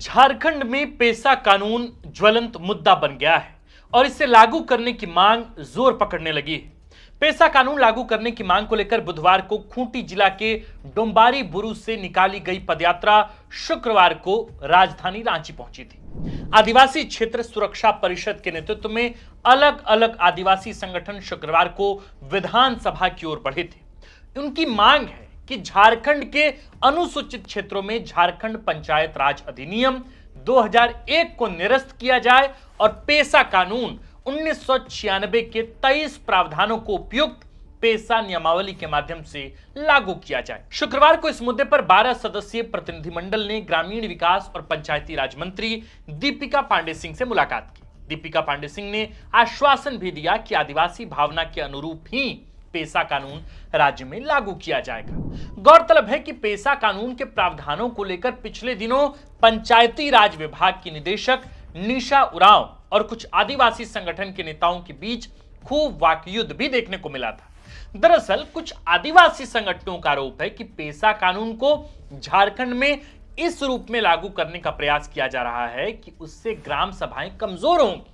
झारखंड में पेसा कानून ज्वलंत मुद्दा बन गया है और इसे लागू करने की मांग जोर पकड़ने लगी है। पेसा कानून लागू करने की मांग को लेकर बुधवार को खूंटी जिला के डोंबारी बुरु से निकाली गई पदयात्रा शुक्रवार को राजधानी रांची पहुंची थी। आदिवासी क्षेत्र सुरक्षा परिषद के नेतृत्व में अलग अलग आदिवासी संगठन शुक्रवार को विधानसभा की ओर बढ़े थे। उनकी मांग है कि झारखंड के अनुसूचित क्षेत्रों में झारखंड पंचायत राज अधिनियम 2001 को निरस्त किया जाए और पेसा कानून 1996 के 23 प्रावधानों को उपयुक्त पेसा नियमावली के माध्यम से लागू किया जाए। शुक्रवार को इस मुद्दे पर 12 सदस्यीय प्रतिनिधिमंडल ने ग्रामीण विकास और पंचायती राज मंत्री दीपिका पांडे सिंह से मुलाकात की। दीपिका पांडे सिंह ने आश्वासन भी दिया कि आदिवासी भावना के अनुरूप ही पेसा कानून राज्य में लागू किया जाएगा। गौरतलब है कि पेसा कानून के प्रावधानों को लेकर पिछले दिनों पंचायती राज विभाग की निदेशक निशा उरांव और कुछ आदिवासी संगठन के नेताओं के बीच खूब वाकयुद्ध भी देखने को मिला था। दरअसल कुछ आदिवासी संगठनों का आरोप है कि पेसा कानून को झारखंड में इस रूप में लागू करने का प्रयास किया जा रहा है कि उससे ग्राम सभाएं कमजोर होंगी।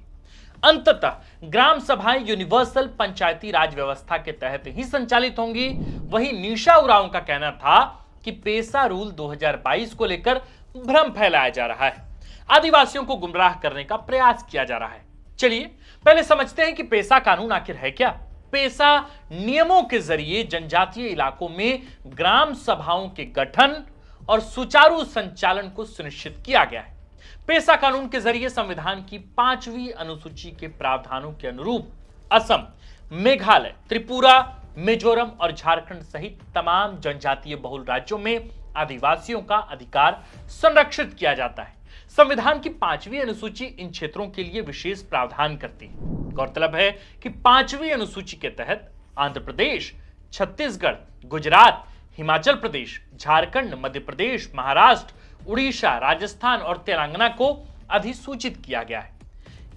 अंततः ग्राम सभाएं यूनिवर्सल पंचायती राज व्यवस्था के तहत ही संचालित होंगी। वहीं निशा उरांव का कहना था कि पेसा रूल 2022 को लेकर भ्रम फैलाया जा रहा है, आदिवासियों को गुमराह करने का प्रयास किया जा रहा है। चलिए पहले समझते हैं कि पेसा कानून आखिर है क्या। पेसा नियमों के जरिए जनजातीय इलाकों में ग्राम सभाओं के गठन और सुचारू संचालन को सुनिश्चित किया गया है। पेसा कानून के जरिए संविधान की 5वीं अनुसूची के प्रावधानों के अनुरूप असम, मेघालय, त्रिपुरा, मिजोरम और झारखंड सहित तमाम जनजातीय बहुल राज्यों में आदिवासियों का अधिकार संरक्षित किया जाता है। संविधान की 5वीं अनुसूची इन क्षेत्रों के लिए विशेष प्रावधान करती है। गौरतलब है कि 5वीं अनुसूची के तहत आंध्र प्रदेश, छत्तीसगढ़, गुजरात, हिमाचल प्रदेश, झारखंड, मध्य प्रदेश, महाराष्ट्र, उड़ीसा, राजस्थान और तेलंगाना को अधिसूचित किया गया है।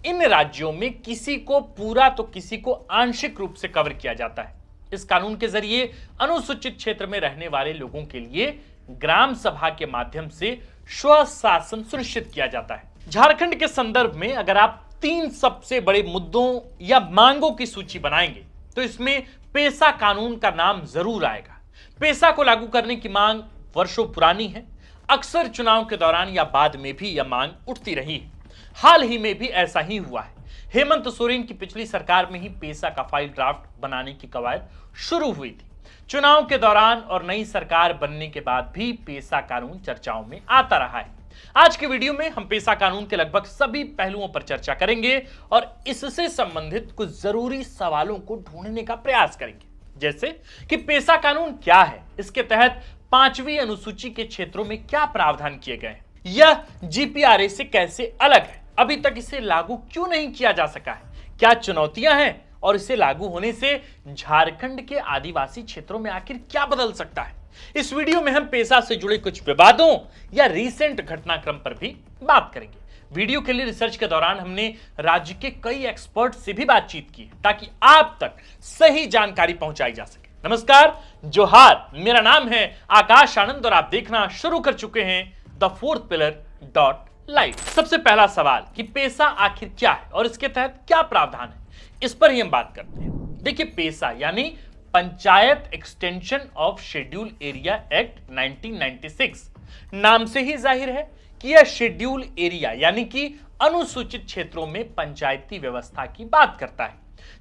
इन राज्यों में किसी को पूरा तो किसी को आंशिक रूप से कवर किया जाता है। इस कानून के जरिए अनुसूचित क्षेत्र में रहने वाले लोगों के लिए ग्राम सभा के माध्यम से स्वशासन सुनिश्चित किया जाता है। झारखंड के संदर्भ में अगर आप 3 सबसे बड़े मुद्दों या मांगों की सूची बनाएंगे तो इसमें पेसा कानून का नाम जरूर आएगा। पेसा को लागू करने की मांग वर्षों पुरानी है। अक्सर चुनाव के दौरान या बाद में भी यह मांग उठती रही है। हाल ही में भी ऐसा ही हुआ है। हेमंत सोरेन की पिछली सरकार में ही पेसा का फाइल ड्राफ्ट बनाने की कवायद शुरू हुई थी। चुनाव के दौरान और नई सरकार बनने के बाद भी पेसा कानून चर्चाओं में आता रहा है। आज के वीडियो में हम पेसा कानून के लगभग सभी पहलुओं पर चर्चा करेंगे और इससे संबंधित कुछ जरूरी सवालों को ढूंढने का प्रयास करेंगे, जैसे कि पेसा कानून क्या है, इसके तहत 5वीं अनुसूची के क्षेत्रों में क्या प्रावधान किए गए हैं, यह जीपीआरए से कैसे अलग है, अभी तक इसे लागू क्यों नहीं किया जा सका है, क्या चुनौतियां हैं और इसे लागू होने से झारखंड के आदिवासी क्षेत्रों में आखिर क्या बदल सकता है। इस वीडियो में हम पेसा से जुड़े कुछ विवादों या रीसेंट घटनाक्रम पर भी बात करेंगे। वीडियो के लिए रिसर्च के दौरान हमने राज्य के कई एक्सपर्ट से भी बातचीत की ताकि आप तक सही जानकारी पहुंचाई जा सके। नमस्कार, जोहार, मेरा नाम है आकाश आनंद और आप देखना शुरू कर चुके हैं द फोर्थ पिलर .लाइव। सबसे पहला सवाल कि पेसा आखिर क्या है और इसके तहत क्या प्रावधान है, इस पर ही हम बात करते हैं। देखिए, पेसा यानी panchayat extension of schedule area act 1996, नाम से ही जाहिर है कि यह शेड्यूल एरिया यानी कि अनुसूचित क्षेत्रों में पंचायती व्यवस्था की बात करता है,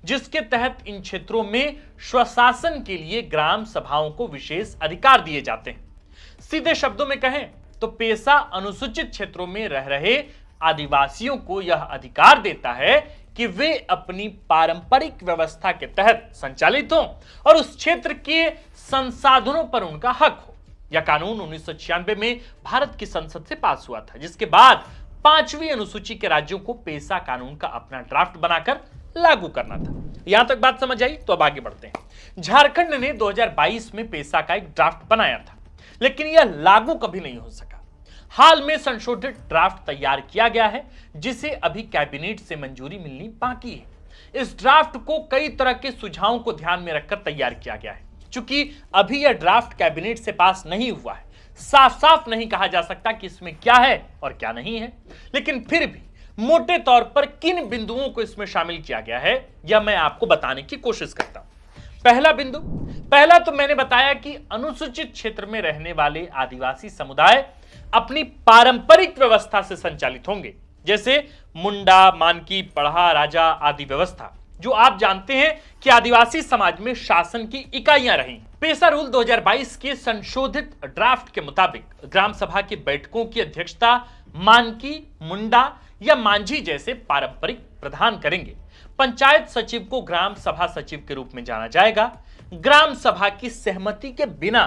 जिसके तहत इन क्षेत्रों में स्वशासन के लिए ग्राम सभाओं को विशेष अधिकार दिए जाते हैं। सीधे शब्दों में कहें तो पेसा अनुसूचित क्षेत्रों में रह रहे आदिवासियों को यह अधिकार देता है कि वे अपनी पारंपरिक व्यवस्था के तहत संचालित हों और उस क्षेत्र के संसाधनों पर उनका हक हो। यह कानून 1996 में भारत की संसद से पास हुआ था, जिसके बाद 5वीं अनुसूची के राज्यों को पेसा कानून का अपना ड्राफ्ट बनाकर लागू करना था। यहां तक बात समझ आई तो अब आगे बढ़ते हैं। झारखंड ने 2022 में पेसा का एक ड्राफ्ट बनाया था, लेकिन यह लागू कभी नहीं हो सका। हाल में संशोधित ड्राफ्ट तैयार किया गया है, जिसे अभी कैबिनेट से मंजूरी मिलनी बाकी है। इस ड्राफ्ट को कई तरह के सुझावों को ध्यान में रखकर तैयार किया गया है। चूंकि अभी यह ड्राफ्ट कैबिनेट से पास नहीं हुआ है, साफ साफ नहीं कहा जा सकता कि इसमें क्या है और क्या नहीं है, लेकिन फिर भी मोटे तौर पर किन बिंदुओं को इसमें शामिल किया गया है यह मैं आपको बताने की कोशिश करता हूं। पहला बिंदु, पहला तो मैंने बताया कि अनुसूचित क्षेत्र में रहने वाले आदिवासी समुदाय अपनी पारंपरिक व्यवस्था से संचालित होंगे, जैसे मुंडा, मानकी, पढ़ा, राजा आदि व्यवस्था, जो आप जानते हैं कि आदिवासी समाज में शासन की इकाइयां रही। पेसा रूल 2022 के संशोधित ड्राफ्ट के मुताबिक ग्राम सभा की बैठकों की अध्यक्षता मानकी, मुंडा या मांझी जैसे पारंपरिक प्रधान करेंगे। पंचायत सचिव को ग्राम सभा सचिव के रूप में जाना जाएगा। ग्राम सभा की सहमति के बिना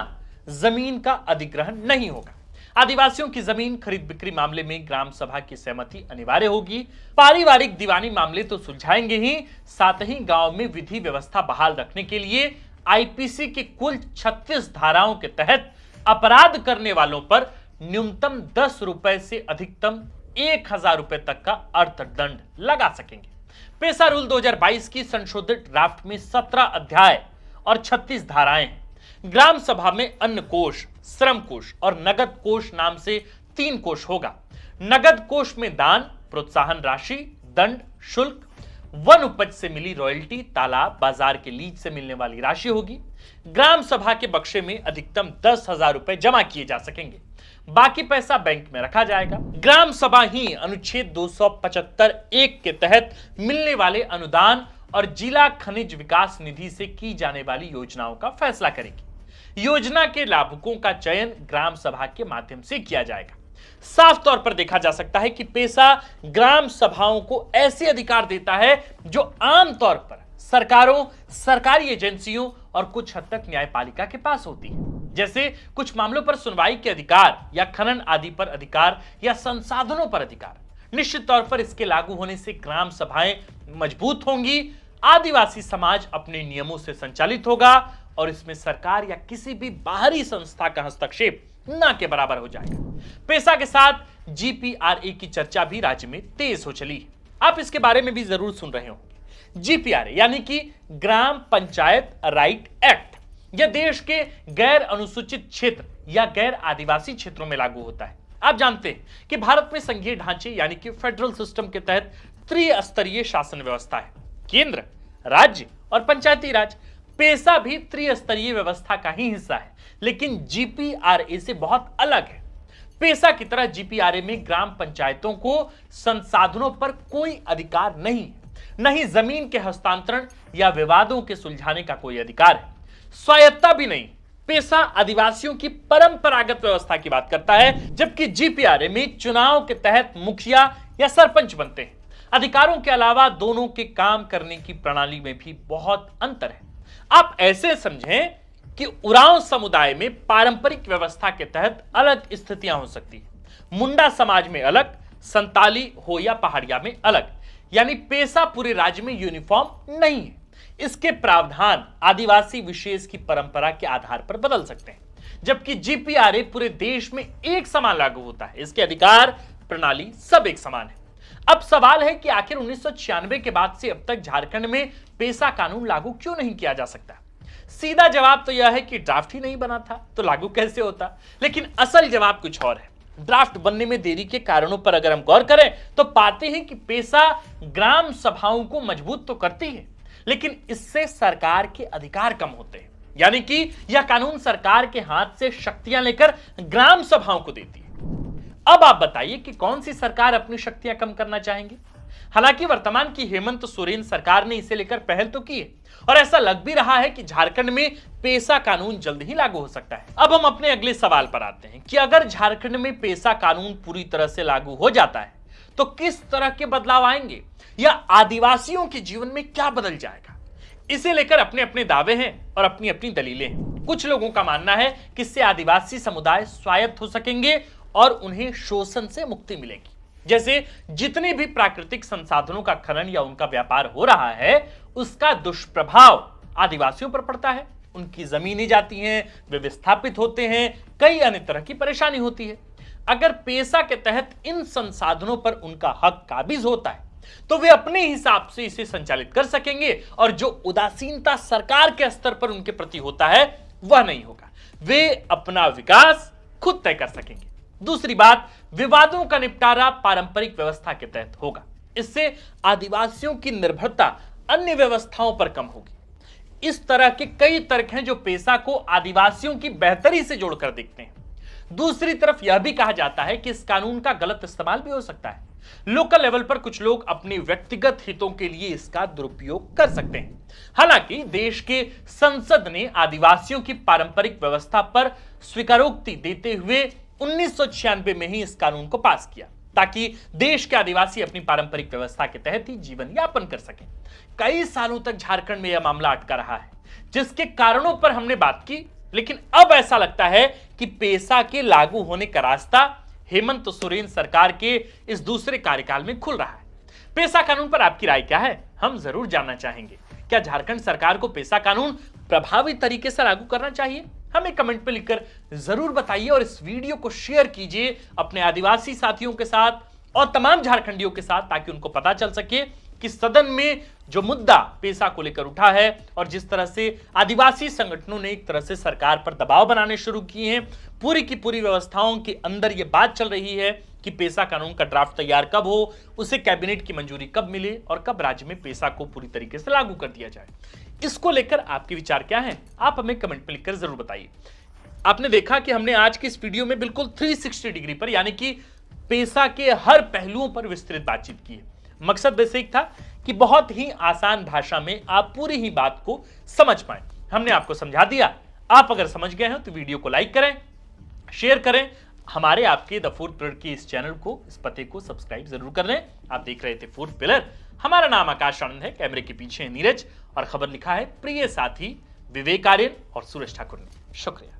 जमीन का अधिग्रहण नहीं होगा। आदिवासियों की जमीन खरीद बिक्री मामले में ग्राम सभा की सहमति अनिवार्य होगी। पारिवारिक दीवानी मामले तो सुलझाएंगे ही, साथ ही गांव में विधि व्यवस्था बहाल रखने के लिए आईपीसी की कुल 36 धाराओं के तहत अपराध करने वालों पर न्यूनतम 10 रुपए से अधिकतम 1000 रुपए तक का अर्थदंड लगा सकेंगे। पेसा रूल 2022 की संशोधित ड्राफ्ट में 17 अध्याय और 36 धाराएं हैं। ग्राम सभा में अन्न कोष, श्रम कोष और नगद कोष नाम से 3 कोष होगा। नगद कोष में दान, प्रोत्साहन राशि, दंड, शुल्क, वन उपज से मिली रॉयल्टी, तालाब, बाजार के लीज से मिलने वाली राशि होगी। ग्राम सभा के बक्से में अधिकतम 10,000 रुपए जमा किए जा सकेंगे। बाकी पैसा बैंक में रखा जाएगा। ग्राम सभा ही अनुच्छेद 275(1) के तहत मिलने वाले अनुदान और जिला खनिज विकास निधि से की जाने वाली योजनाओं का फैसला करेगी। योजना के लाभुकों का चयन ग्राम सभा के माध्यम से किया जाएगा। साफ तौर पर देखा जा सकता है कि पेसा ग्राम सभाओं को ऐसे अधिकार देता है जो आमतौर पर सरकारों, सरकारी एजेंसियों और कुछ हद तक न्यायपालिका के पास होती है, जैसे कुछ मामलों पर सुनवाई के अधिकार या खनन आदि पर अधिकार या संसाधनों पर अधिकार। निश्चित तौर पर इसके लागू होने से ग्राम सभाएं मजबूत होंगी, आदिवासी समाज अपने नियमों से संचालित होगा और इसमें सरकार या किसी भी बाहरी संस्था का हस्तक्षेप ना के बराबर हो जाएगा। पेसा के साथ जीपीआरए की चर्चा भी राज्य में तेज हो चली। आप इसके बारे में भी जरूर सुन रहे होंगे। जीपीआरए यानी कि ग्राम पंचायत राइट एक्ट, यह देश के गैर अनुसूचित क्षेत्र या गैर आदिवासी क्षेत्रों में लागू होता है। आप जानते हैं कि भारत में संघीय ढांचे यानी कि फेडरल सिस्टम के तहत त्रिस्तरीय शासन व्यवस्था है, केंद्र, राज्य और पंचायती राज। पेसा भी त्रिस्तरीय व्यवस्था का ही हिस्सा है, लेकिन जीपीआरए से बहुत अलग है। पेसा की तरह जीपीआरए में ग्राम पंचायतों को संसाधनों पर कोई अधिकार नहीं है, न ही जमीन के हस्तांतरण या विवादों के सुलझाने का कोई अधिकार है, स्वायत्ता भी नहीं। पेसा आदिवासियों की परंपरागत व्यवस्था की बात करता है, जबकि जीपीआरए में चुनाव के तहत मुखिया या सरपंच बनते हैं। अधिकारों के अलावा दोनों के काम करने की प्रणाली में भी बहुत अंतर है। आप ऐसे समझें कि उरांव समुदाय में पारंपरिक व्यवस्था के तहत अलग स्थितियां हो सकती है, मुंडा समाज में अलग, संताली हो या पहाड़िया में अलग। यानी पेसा पूरे राज्य में यूनिफॉर्म नहीं है। इसके प्रावधान आदिवासी विशेष की परंपरा के आधार पर बदल सकते हैं, जबकि जीपीआरए पूरे देश में एक समान लागू होता है। इसके अधिकार प्रणाली सब एक समान है। अब सवाल है कि आखिर 1996 के बाद से अब तक झारखंड में पेसा कानून लागू क्यों नहीं किया जा सकता। सीधा जवाब तो यह है कि ड्राफ्ट ही नहीं बना था, तो लागू कैसे होता। लेकिन असल जवाब कुछ और है। ड्राफ्ट बनने में देरी के कारणों पर अगर हम गौर करें तो पाते हैं कि पेसा ग्राम सभाओं को मजबूत तो करती है, लेकिन इससे सरकार के अधिकार कम होते हैं। यानी कि यह कानून सरकार के हाथ से शक्तियां लेकर ग्राम सभाओं को देती है। अब आप बताइए कि कौन सी सरकार अपनी शक्तियां कम करना चाहेंगे। हालांकि वर्तमान की हेमंत सोरेन सरकार ने इसे लेकर पहल तो की है और ऐसा लग भी रहा है कि झारखंड में पेसा कानून जल्द ही लागू हो सकता है। अब हम अपने अगले सवाल पर आते हैं कि अगर झारखंड में पेसा कानून पूरी तरह से लागू हो जाता है तो किस तरह के बदलाव आएंगे या आदिवासियों के जीवन में क्या बदल जाएगा। इसे लेकर अपने अपने दावे हैं और अपनी अपनी दलीलें हैं। कुछ लोगों का मानना है कि इससे आदिवासी समुदाय स्वायत्त हो सकेंगे और उन्हें शोषण से मुक्ति मिलेगी। जैसे जितने भी प्राकृतिक संसाधनों का खनन या उनका व्यापार हो रहा है, उसका दुष्प्रभाव आदिवासियों पर पड़ता है। उनकी जमीनें जाती हैं, वे विस्थापित होते हैं, कई अन्य तरह की परेशानी होती है। अगर पेसा के तहत इन संसाधनों पर उनका हक काबिज होता है तो वे अपने हिसाब से इसे संचालित कर सकेंगे और जो उदासीनता सरकार के स्तर पर उनके प्रति होता है वह नहीं होगा। वे अपना विकास खुद तय कर सकेंगे। दूसरी बात, विवादों का निपटारा पारंपरिक व्यवस्था के तहत होगा। इससे आदिवासियों की निर्भरता अन्य व्यवस्थाओं पर कम होगी। इस तरह के कई तर्क हैं जो पेशा को आदिवासियों की बेहतरी से जोड़कर देखते हैं। दूसरी तरफ यह भी कहा जाता है कि इस कानून का गलत इस्तेमाल भी हो सकता है। लोकल लेवल पर कुछ लोग अपनी व्यक्तिगत हितों के लिए इसका दुरुपयोग कर सकते हैं। हालांकि देश के संसद ने आदिवासियों की पारंपरिक व्यवस्था पर स्वीकारोक्ति देते हुए 1996 में ही इस कानून को पास किया, ताकि देश के आदिवासी अपनी पारंपरिक व्यवस्था के तहत ही जीवन यापन कर सकें। कई सालों तक झारखंड में यह मामला अटका रहा है, जिसके कारणों पर हमने बात की, लेकिन अब ऐसा लगता है कि पेशा के लागू होने का रास्ता हेमंत सोरेन सरकार के इस दूसरे कार्यकाल में खुल रहा है। पेशा कानून पर आपकी राय क्या है, हम जरूर जानना चाहेंगे। क्या झारखंड सरकार को पेशा कानून प्रभावी तरीके से लागू करना चाहिए? हमें कमेंट में लिखकर जरूर बताइए और इस वीडियो को शेयर कीजिए अपने आदिवासी साथियों के साथ और तमाम झारखंडियों के साथ, ताकि उनको पता चल सके कि सदन में जो मुद्दा पेशा को लेकर उठा है और जिस तरह से आदिवासी संगठनों ने एक तरह से सरकार पर दबाव बनाने शुरू किए हैं, पूरी की पूरी व्यवस्थाओं के अंदर यह बात चल रही है कि पेशा कानून का ड्राफ्ट तैयार कब हो, उसे कैबिनेट की मंजूरी कब मिले और कब राज्य में पेशा को पूरी तरीके से लागू कर दिया जाए। इसको लेकर आपके विचार क्या हैं, आप हमें कमेंट में लिखकर जरूर बताइए। आपने देखा कि हमने आज की इस वीडियो में बिल्कुल 360 डिग्री पर, यानी कि पेशा के हर पहलुओं पर विस्तृत बातचीत की है। मकसद बस एक था कि बहुत ही आसान भाषा में आप पूरी ही बात को समझ पाएं। हमने आपको समझा दिया। आप अगर समझ गए हैं तो वीडियो को लाइक करें, शेयर करें, हमारे आपके द फोर्थ पिलर के इस चैनल को, इस पते को सब्सक्राइब जरूर कर लें। आप देख रहे थे फोर्थ पिलर। हमारा नाम आकाश आनंद है, कैमरे के पीछे है नीरज और खबर लिखा है प्रिय साथी विवेक आर्यन और सुरेश ठाकुर ने। शुक्रिया।